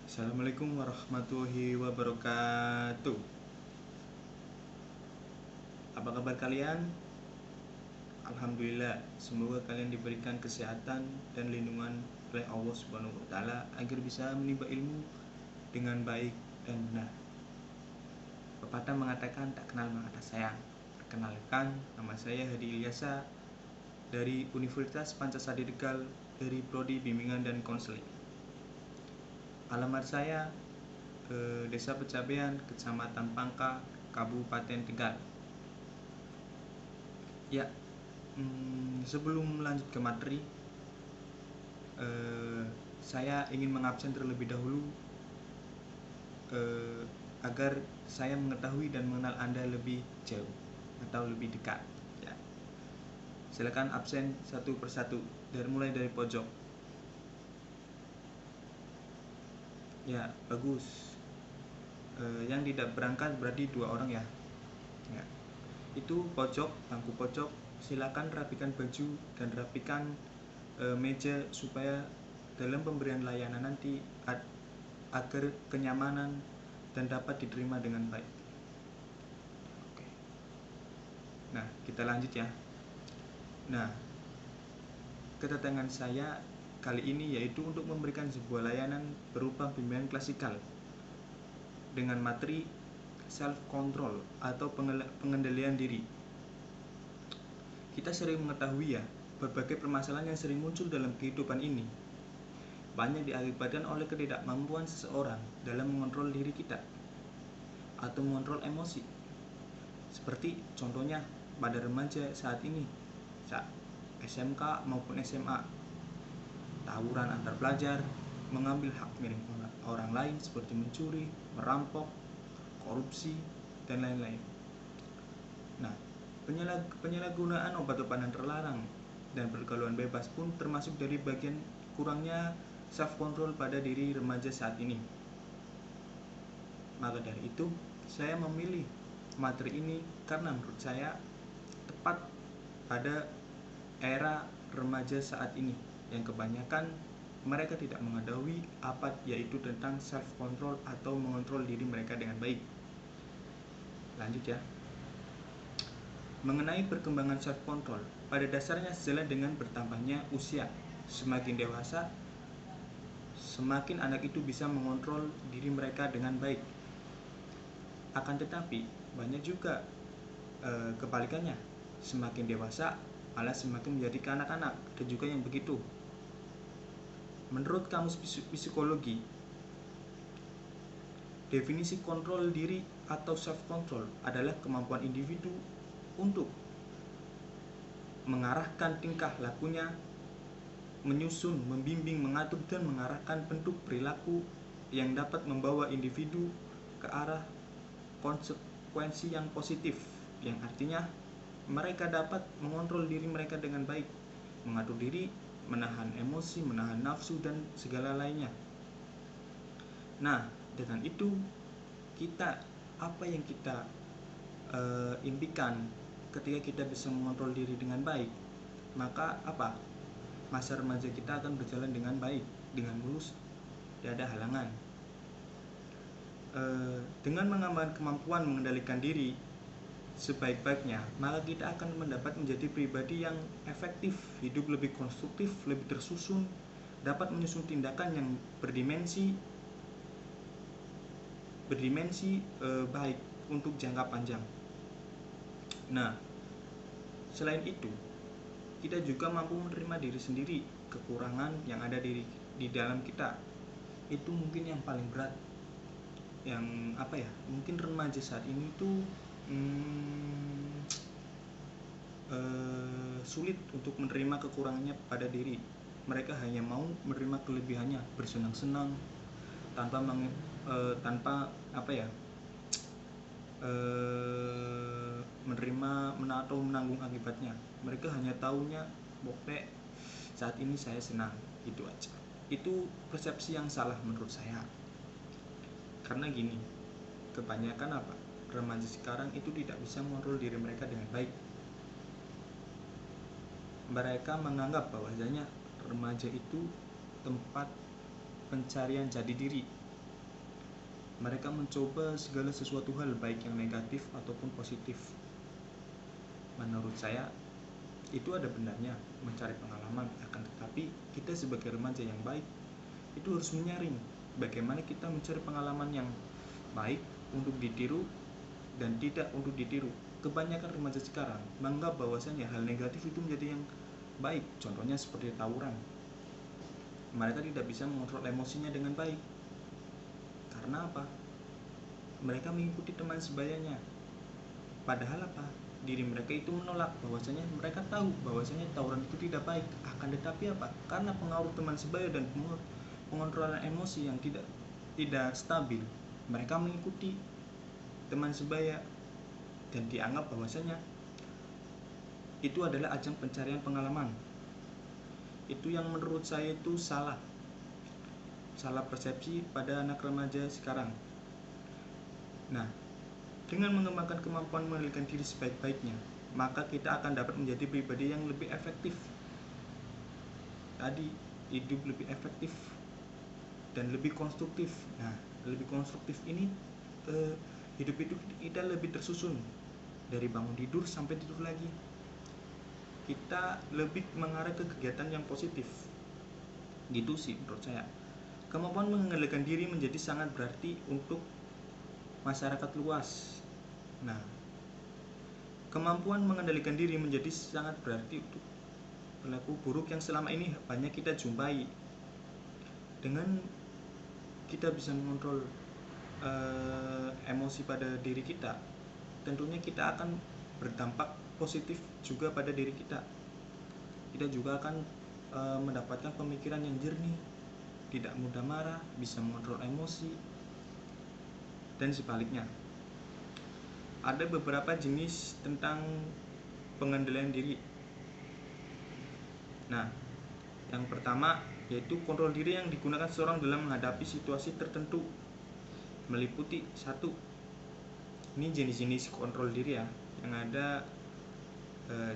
Assalamualaikum warahmatullahi wabarakatuh. Apa kabar kalian? Alhamdulillah, semoga kalian diberikan kesehatan dan lindungan oleh Allah Subhanahu wa taala agar bisa menimba ilmu dengan baik dan benar. Pepatah mengatakan tak kenal maka tak sayang. Perkenalkan, nama saya Hadi Ilyasa dari Universitas Pancasari Tegal dari Prodi Bimbingan dan Konseling. Alamat saya Desa Pecabean, Kecamatan Pangka, Kabupaten Tegal. Ya, sebelum lanjut ke materi, saya ingin mengabsen terlebih dahulu agar saya mengetahui dan mengenal Anda lebih jauh atau lebih dekat. Ya. Silakan absen satu persatu, mulai dari pojok. Ya, bagus. Yang tidak berangkat berarti 2 orang ya. Ya. Itu pojok, bangku pojok. Silakan rapikan baju dan rapikan meja supaya dalam pemberian layanan nanti agar kenyamanan dan dapat diterima dengan baik. Oke. Nah, kita lanjut ya. Nah, kedatangan saya kali ini yaitu untuk memberikan sebuah layanan berupa bimbingan klasikal dengan materi self control atau pengendalian diri. Kita sering mengetahui ya, berbagai permasalahan yang sering muncul dalam kehidupan ini banyak diakibatkan oleh ketidakmampuan seseorang dalam mengontrol diri kita atau mengontrol emosi. Seperti contohnya pada remaja saat ini, saat SMK maupun SMA, tawuran antar pelajar, mengambil hak milik orang lain seperti mencuri, merampok, korupsi, dan lain-lain. Nah, penyalahgunaan obat-obatan terlarang dan pergaulan bebas pun termasuk dari bagian kurangnya self control pada diri remaja saat ini. Maka dari itu, saya memilih materi ini karena menurut saya tepat pada era remaja saat ini yang kebanyakan mereka tidak mengetahui apa yaitu tentang self control atau mengontrol diri mereka dengan baik. Lanjut ya. Mengenai perkembangan self control, pada dasarnya sejalan dengan bertambahnya usia. Semakin dewasa, semakin anak itu bisa mengontrol diri mereka dengan baik. Akan tetapi, banyak juga kebalikannya. Semakin dewasa, malah semakin menjadi kanak-kanak. Ada juga yang begitu. Menurut kamus psikologi, definisi kontrol diri atau self control adalah kemampuan individu untuk mengarahkan tingkah lakunya, menyusun, membimbing, mengatur, dan mengarahkan bentuk perilaku yang dapat membawa individu ke arah konsekuensi yang positif, yang artinya mereka dapat mengontrol diri mereka dengan baik, mengatur diri, menahan emosi, menahan nafsu, dan segala lainnya. Nah, dengan itu apa yang kita impikan ketika kita bisa mengontrol diri dengan baik, maka masa remaja kita akan berjalan dengan baik, dengan mulus, tidak ada halangan. Dengan mengembangkan kemampuan mengendalikan diri sebaik-baiknya, maka kita akan menjadi pribadi yang efektif, hidup lebih konstruktif, lebih tersusun, dapat menyusun tindakan yang berdimensi baik untuk jangka panjang. Nah, selain itu, kita juga mampu menerima diri sendiri, kekurangan yang ada di dalam kita. Itu mungkin yang paling berat, yang mungkin remaja saat ini tuh sulit untuk menerima kekurangannya pada diri. Mereka hanya mau menerima kelebihannya, bersenang-senang tanpa menerima atau menanggung akibatnya. Mereka hanya taunya pokoknya saat ini saya senang, itu aja. Itu persepsi yang salah menurut saya. Karena gini, kebanyakan remaja sekarang itu tidak bisa mengontrol diri mereka dengan baik. Mereka menganggap bahwasanya remaja itu tempat pencarian jati diri, Mereka mencoba segala sesuatu hal, baik yang negatif ataupun positif. Menurut saya itu ada benarnya mencari pengalaman, akan tetapi kita sebagai remaja yang baik itu harus menyaring bagaimana kita mencari pengalaman yang baik untuk ditiru dan tidak untuk ditiru. Kebanyakan remaja sekarang menganggap bahwasanya hal negatif itu menjadi yang baik. Contohnya seperti tawuran. Mereka tidak bisa mengontrol emosinya dengan baik. Karena apa? Mereka mengikuti teman sebayanya. Padahal apa? Diri mereka itu menolak bahwasanya mereka tahu bahwasanya tawuran itu tidak baik. Akan tetapi apa? Karena pengaruh teman sebaya dan pengontrolan emosi yang tidak stabil, mereka mengikuti teman sebaya dan dianggap bahwasanya itu adalah ajang pencarian pengalaman. Itu yang menurut saya itu salah persepsi pada anak remaja sekarang. Nah, dengan mengembangkan kemampuan mengendalikan diri sebaik-baiknya, maka kita akan dapat menjadi pribadi yang lebih efektif. Tadi, hidup lebih efektif dan lebih konstruktif. Nah, lebih konstruktif ini hidup itu kita lebih tersusun dari bangun tidur sampai tidur lagi. Kita lebih mengarah ke kegiatan yang positif. Gitu sih menurut saya. Kemampuan mengendalikan diri menjadi sangat berarti untuk masyarakat luas. Nah, kemampuan mengendalikan diri menjadi sangat berarti untuk perilaku buruk yang selama ini banyak kita jumpai. Dengan kita bisa mengontrol emosi pada diri kita, tentunya kita akan berdampak positif juga pada diri kita. Kita juga akan mendapatkan pemikiran yang jernih, tidak mudah marah, bisa mengontrol emosi, dan sebaliknya. Ada beberapa jenis tentang pengendalian diri. Nah, yang pertama yaitu kontrol diri yang digunakan seseorang dalam menghadapi situasi tertentu. Meliputi 1. Ini jenis-jenis kontrol diri ya, yang ada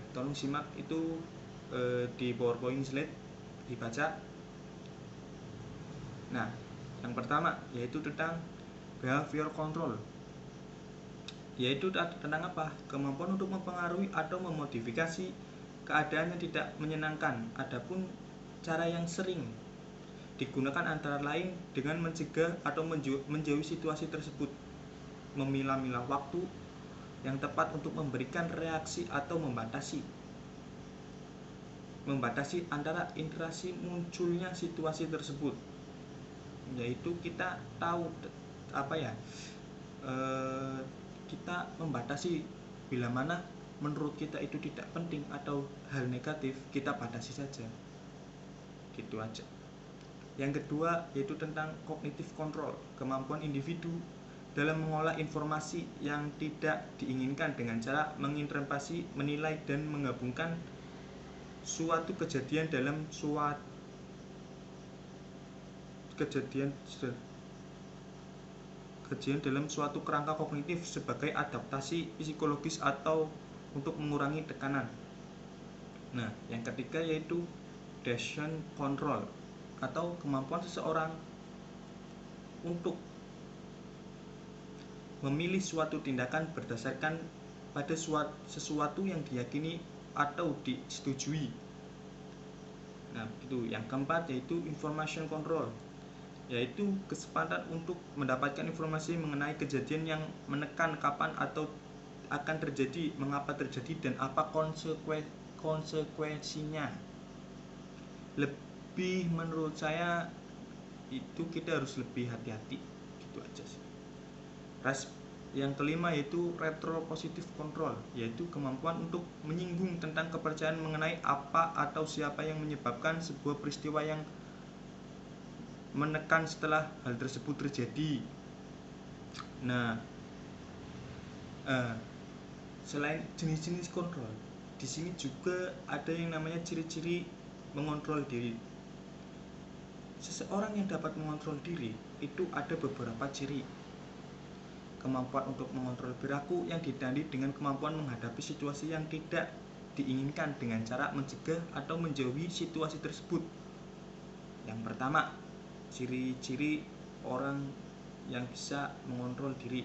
tolong simak itu di PowerPoint slide, dibaca. Nah, yang pertama yaitu tentang behavior control, yaitu tentang apa? Kemampuan untuk mempengaruhi atau memodifikasi keadaan yang tidak menyenangkan. Adapun cara yang sering digunakan antara lain dengan mencegah atau menjauhi situasi tersebut, memilah-milah waktu yang tepat untuk memberikan reaksi atau membatasi antara interaksi munculnya situasi tersebut, yaitu kita tahu kita membatasi bila mana menurut kita itu tidak penting atau hal negatif, kita batasi saja, gitu aja. Yang kedua yaitu tentang cognitive control, kemampuan individu dalam mengolah informasi yang tidak diinginkan dengan cara menginterpretasi, menilai, dan menggabungkan suatu kejadian dalam suatu kerangka kognitif sebagai adaptasi psikologis atau untuk mengurangi tekanan. Nah, yang ketiga yaitu decision control, atau kemampuan seseorang untuk memilih suatu tindakan berdasarkan pada sesuatu yang diyakini atau disetujui. Nah, itu. Yang keempat yaitu information control, yaitu kesempatan untuk mendapatkan informasi mengenai kejadian yang menekan kapan atau akan terjadi, mengapa terjadi, dan apa konsekuensinya. Lebih menurut saya itu kita harus lebih hati-hati, gitu aja sih. Yang kelima yaitu retropositive control, yaitu kemampuan untuk menyinggung tentang kepercayaan mengenai apa atau siapa yang menyebabkan sebuah peristiwa yang menekan setelah hal tersebut terjadi. Nah, selain jenis-jenis kontrol, di sini juga ada yang namanya ciri-ciri mengontrol diri. Seseorang yang dapat mengontrol diri itu ada beberapa ciri. Kemampuan untuk mengontrol perilaku yang ditandai dengan kemampuan menghadapi situasi yang tidak diinginkan dengan cara mencegah atau menjauhi situasi tersebut. Yang pertama, ciri-ciri orang yang bisa mengontrol diri.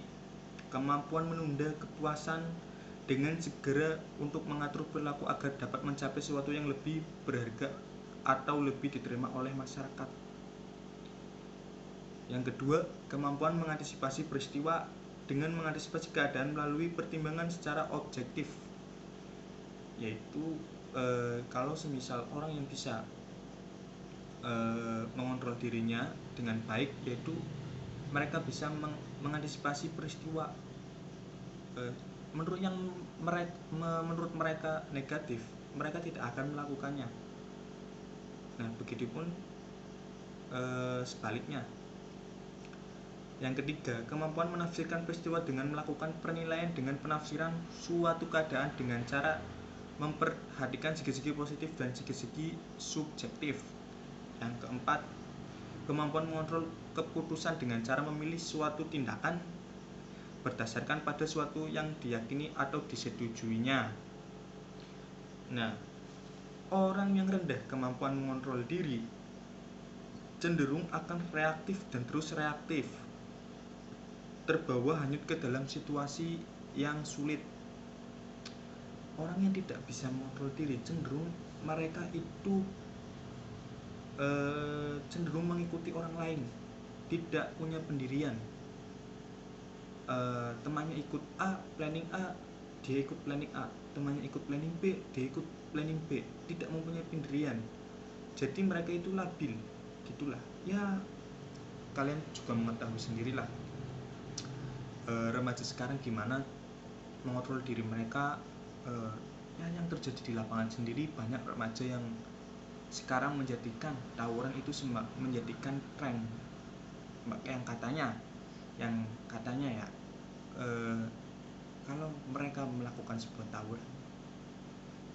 Kemampuan menunda kepuasan dengan segera untuk mengatur perilaku agar dapat mencapai sesuatu yang lebih berharga atau lebih diterima oleh masyarakat. Yang kedua, kemampuan mengantisipasi peristiwa dengan mengantisipasi keadaan melalui pertimbangan secara objektif, yaitu kalau semisal orang yang bisa mengontrol dirinya dengan baik, yaitu mereka bisa mengantisipasi peristiwa menurut mereka negatif, mereka tidak akan melakukannya. Nah, begitupun sebaliknya. Yang ketiga, kemampuan menafsirkan peristiwa dengan melakukan penilaian dengan penafsiran suatu keadaan dengan cara memperhatikan segi-segi positif dan segi-segi subjektif. Yang keempat, kemampuan mengontrol keputusan dengan cara memilih suatu tindakan berdasarkan pada suatu yang diyakini atau disetujuinya. Nah, orang yang rendah kemampuan mengontrol diri cenderung akan reaktif dan terus reaktif, terbawa hanyut ke dalam situasi yang sulit. Orang yang tidak bisa mengontrol diri cenderung mereka itu cenderung mengikuti orang lain, tidak punya pendirian. Temannya ikut A, planning A, dia ikut planning A. Temannya ikut planning B, dia ikut planning B. Tidak mempunyai pendirian. Jadi mereka itu labil, gitulah. Ya, kalian juga mengetahui sendirilah remaja sekarang gimana mengontrol diri mereka. Ya, yang terjadi di lapangan sendiri, banyak remaja yang sekarang menjadikan tawuran itu menjadikan tren, yang katanya ya, kalau mereka melakukan sebuah tawuran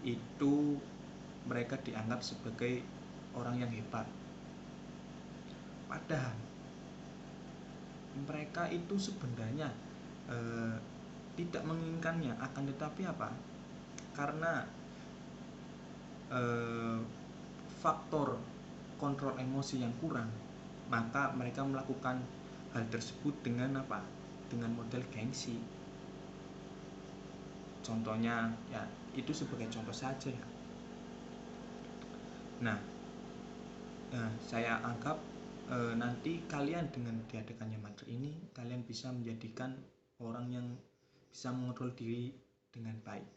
itu mereka dianggap sebagai orang yang hebat, padahal mereka itu sebenarnya tidak menginginkannya, akan tetapi apa, karena faktor kontrol emosi yang kurang, maka mereka melakukan hal tersebut dengan apa? Dengan model gengsi. Contohnya ya, itu sebagai contoh saja ya. Nah, saya anggap nanti kalian dengan diadakannya materi ini, kalian bisa menjadikan orang yang bisa mengontrol diri dengan baik.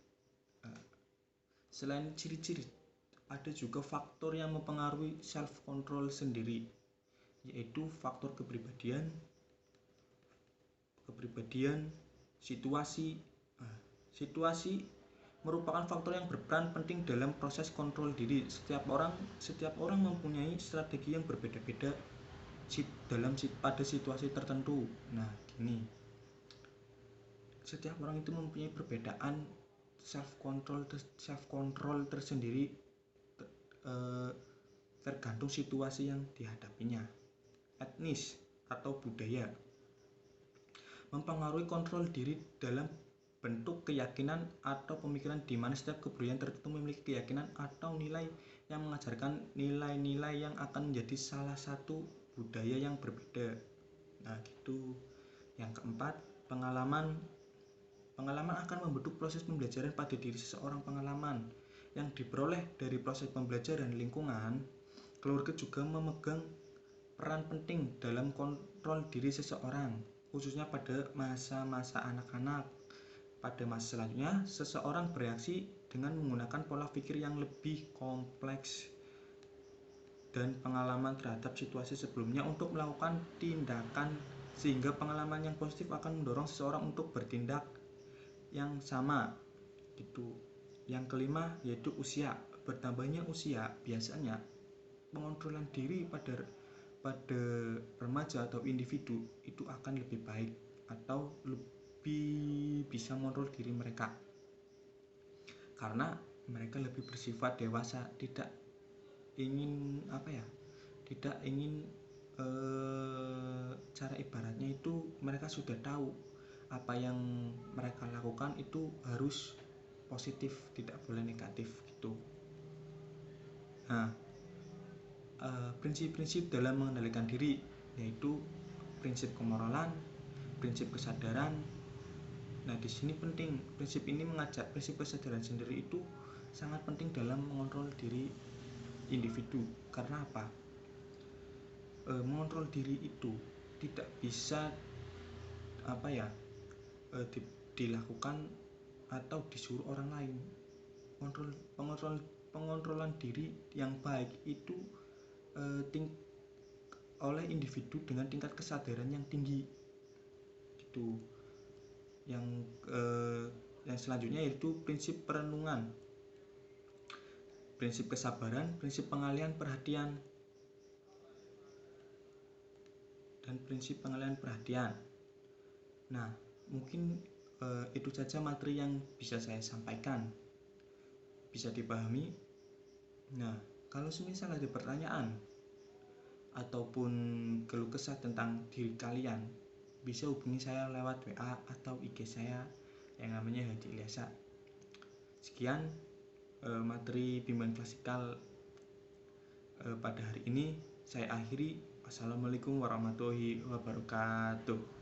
Selain ciri-ciri, ada juga faktor yang mempengaruhi self control sendiri, yaitu faktor kepribadian, situasi. Situasi merupakan faktor yang berperan penting dalam proses kontrol diri. Setiap orang mempunyai strategi yang berbeda-beda pada situasi tertentu. Nah, gini, setiap orang itu mempunyai perbedaan self control tersendiri, tergantung situasi yang dihadapinya. Etnis atau budaya mempengaruhi kontrol diri dalam bentuk keyakinan atau pemikiran, di mana setiap kebudayaan tertentu memiliki keyakinan atau nilai yang mengajarkan nilai-nilai yang akan menjadi salah satu budaya yang berbeda. Nah, gitu. Yang keempat, pengalaman akan membentuk proses pembelajaran pada diri seseorang. Pengalaman yang diperoleh dari proses pembelajaran lingkungan, keluarga juga memegang peran penting dalam kontrol diri seseorang, khususnya pada masa-masa anak-anak. Pada masa selanjutnya, seseorang bereaksi dengan menggunakan pola pikir yang lebih kompleks dan pengalaman terhadap situasi sebelumnya untuk melakukan tindakan, sehingga pengalaman yang positif akan mendorong seseorang untuk bertindak yang sama. Gitu. Yang kelima yaitu usia. Bertambahnya usia, biasanya pengontrolan diri pada remaja atau individu itu akan lebih baik atau lebih bisa mengontrol diri mereka, karena mereka lebih bersifat dewasa, tidak ingin cara ibaratnya itu mereka sudah tahu apa yang mereka lakukan itu harus positif, tidak boleh negatif gitu. Nah, prinsip-prinsip dalam mengendalikan diri, yaitu prinsip kemoralan, prinsip kesadaran. Nah, di sini penting, prinsip ini mengajak, prinsip kesadaran sendiri itu sangat penting dalam mengontrol diri individu. Karena apa? Mengontrol diri itu tidak bisa dilakukan atau disuruh orang lain. Pengontrolan diri yang baik itu oleh individu dengan tingkat kesadaran yang tinggi. Itu yang selanjutnya yaitu prinsip perenungan, prinsip kesabaran, prinsip pengalihan perhatian, dan prinsip pengalihan perhatian. Nah, mungkin itu saja materi yang bisa saya sampaikan, bisa dipahami. Nah, kalau semisal ada pertanyaan ataupun keluh kesah tentang diri kalian, bisa hubungi saya lewat WA atau IG saya yang namanya Hadi Ilyasa. Sekian materi bimbingan klasikal pada hari ini saya akhiri. Wassalamualaikum warahmatullahi wabarakatuh.